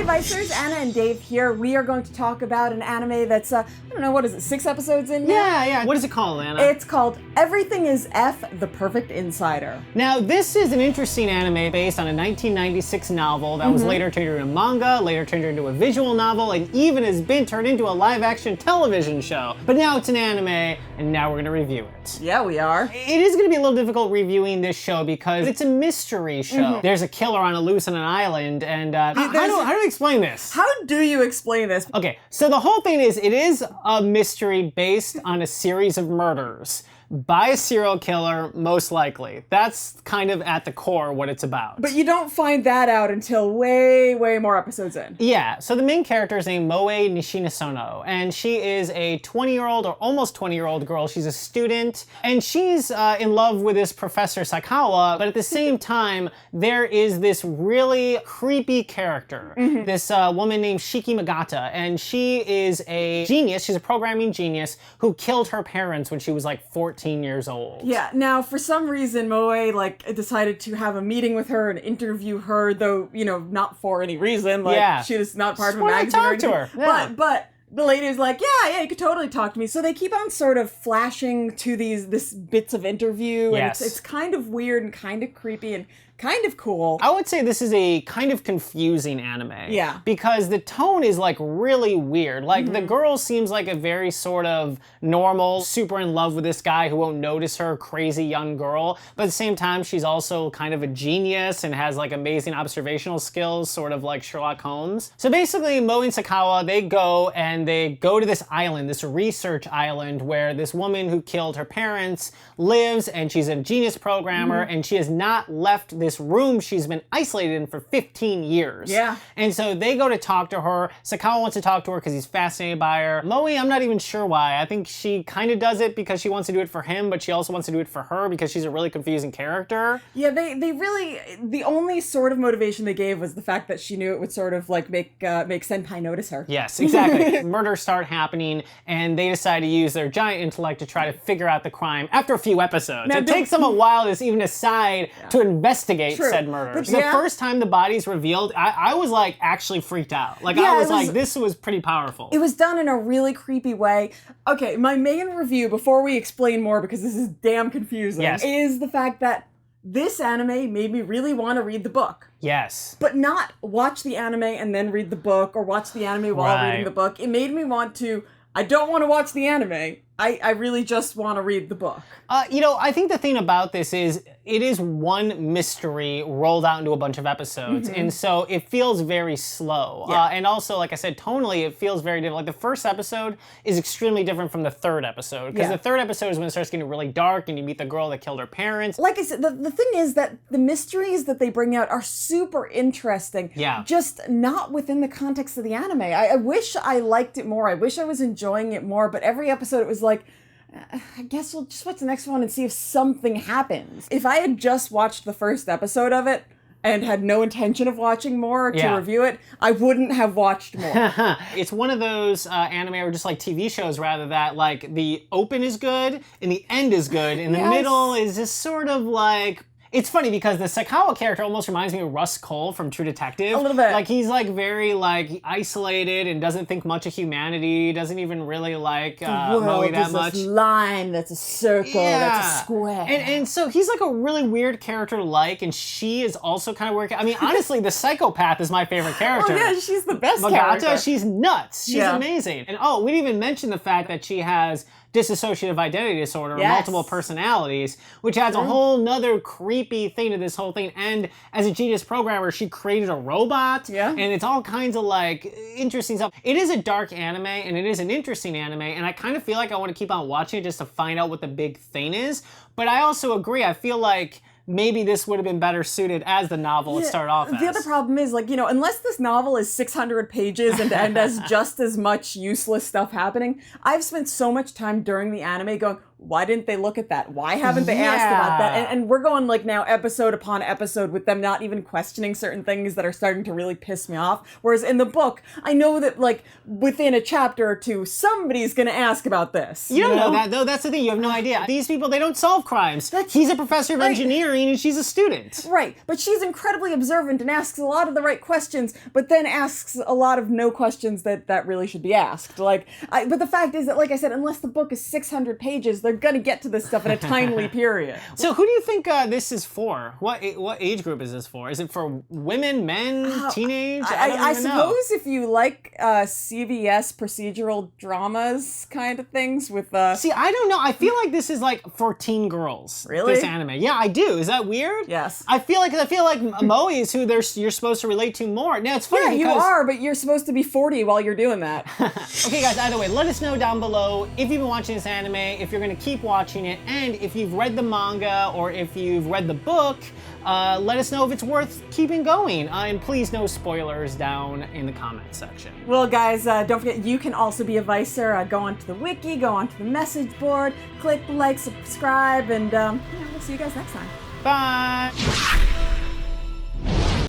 Vicers, Anna and Dave here. We are going to talk about an anime that's, I don't know, what is it, 6 episodes in now? Yeah. What is it called, Anna? It's called Everything is F, The Perfect Insider. Now, this is an interesting anime based on a 1996 novel that was later turned into a manga, later turned into a visual novel, and even has been turned into a live-action television show. But now it's an anime, and now we're going to review it. Yeah, we are. It is going to be a little difficult reviewing this show because it's a mystery show. There's a killer on a loose on an island, and how do I explain this? How do you explain this? Okay, so the whole thing is, it is a mystery based on a series of murders by a serial killer, most likely. That's kind of at the core what it's about. But you don't find that out until way more episodes in. Yeah, so the main character is named Moe Nishinasono, and she is a 20-year-old or almost 20-year-old girl. She's a student, and she's in love with this Professor Sakawa, but at the same time, there is this really creepy character, this woman named Shiki Magata, and she is a genius, she's a programming genius, who killed her parents when she was like 14 years old. Yeah, now for some reason Moe decided to have a meeting with her and interview her, though, not for any reason. She was not part of a magazine. Talk to her. Yeah. But the lady's like, yeah, you could totally talk to me. So they keep on sort of flashing to this bits of interview, and it's kind of weird and kind of creepy and kind of cool. I would say this is a kind of confusing anime. Yeah. Because the tone is really weird. The girl seems like a very sort of normal, super in love with this guy who won't notice her, crazy young girl. But at the same time, she's also kind of a genius and has amazing observational skills, sort of like Sherlock Holmes. So basically, Moe and Sakawa, they go to this island, this research island, where this woman who killed her parents lives, and she's a genius programmer, and she has not left this room she's been isolated in for 15 years. Yeah. And so they go to talk to her. Sakawa wants to talk to her because he's fascinated by her. Moe, I'm not even sure why. I think she kind of does it because she wants to do it for him, but she also wants to do it for her because she's a really confusing character. Yeah, they really, the only sort of motivation they gave was the fact that she knew it would sort of make Senpai notice her. Yes, exactly. Murders start happening, and they decide to use their giant intellect to try to figure out the crime after a few episodes. Now, it takes them a while to even decide to investigate said murders. The first time the body's revealed, I was actually freaked out. This was pretty powerful. It was done in a really creepy way. Okay, my main review, before we explain more, because this is damn confusing, is the fact that this anime made me really want to read the book. Yes. But not watch the anime and then read the book, or watch the anime while reading the book. It made me want to, I don't want to watch the anime. I really just want to read the book. I think the thing about this is it is one mystery rolled out into a bunch of episodes, and so it feels very slow. Yeah. And also, like I said, tonally, it feels very different. The first episode is extremely different from the third episode, because the third episode is when it starts getting really dark and you meet the girl that killed her parents. Like I said, the thing is that the mysteries that they bring out are super interesting. Yeah. Just not within the context of the anime. I wish I liked it more. I wish I was enjoying it more, but every episode it was like, I guess we'll just watch the next one and see if something happens. If I had just watched the first episode of it and had no intention of watching more to review it, I wouldn't have watched more. It's one of those anime or just TV shows rather that the open is good and the end is good and the middle is just sort of it's funny because the Sakawa character almost reminds me of Russ Cole from True Detective. A little bit. He's very isolated and doesn't think much of humanity, doesn't even really Moe that much. This line that's a circle, that's a square. And so he's a really weird character to and she is also kind of weird. I mean, honestly, the psychopath is my favorite character. Oh yeah, she's the best Magata, character. She's nuts. She's amazing. And we didn't even mention the fact that she has dissociative identity disorder, multiple personalities, which adds a whole nother creepy thing to this whole thing. And as a genius programmer, she created a robot, and it's all kinds of interesting stuff. It is a dark anime, and it is an interesting anime, and I kind of feel like I want to keep on watching it just to find out what the big thing is. But I also agree, I feel like maybe this would have been better suited as the novel it started off as. The other problem is, unless this novel is 600 pages and has just as much useless stuff happening, I've spent so much time during the anime going, why didn't they look at that? Why haven't they asked about that? And we're going like now episode upon episode with them not even questioning certain things that are starting to really piss me off. Whereas in the book, I know that like within a chapter or two, somebody's going to ask about this. You don't know that though. That's the thing. You have no idea. These people, they don't solve crimes. He's a professor of engineering and she's a student. Right. But she's incredibly observant and asks a lot of the right questions, but then asks a lot of no questions that really should be asked. But the fact is that, like I said, unless the book is 600 pages, they're gonna get to this stuff in a timely period. So who do you think this is for? What age group is this for? Is it for women, men, teenage? I suppose if you like CBS procedural dramas kind of things with... See, I don't know. I feel like this is like for teen girls. Really? This anime. Yeah, I do. Is that weird? Yes. I feel like Moe is who you're supposed to relate to more. Now, it's funny because... you are, but you're supposed to be 40 while you're doing that. Okay, guys, either way, let us know down below if you've been watching this anime, if you're going to keep watching it, and if you've read the manga or if you've read the book. Let us know if it's worth keeping going. And please, no spoilers down in the comment section. Well, guys, don't forget, you can also be a Vicer. Go onto the wiki, go onto the message board, click like, subscribe, and we'll see you guys next time. Bye!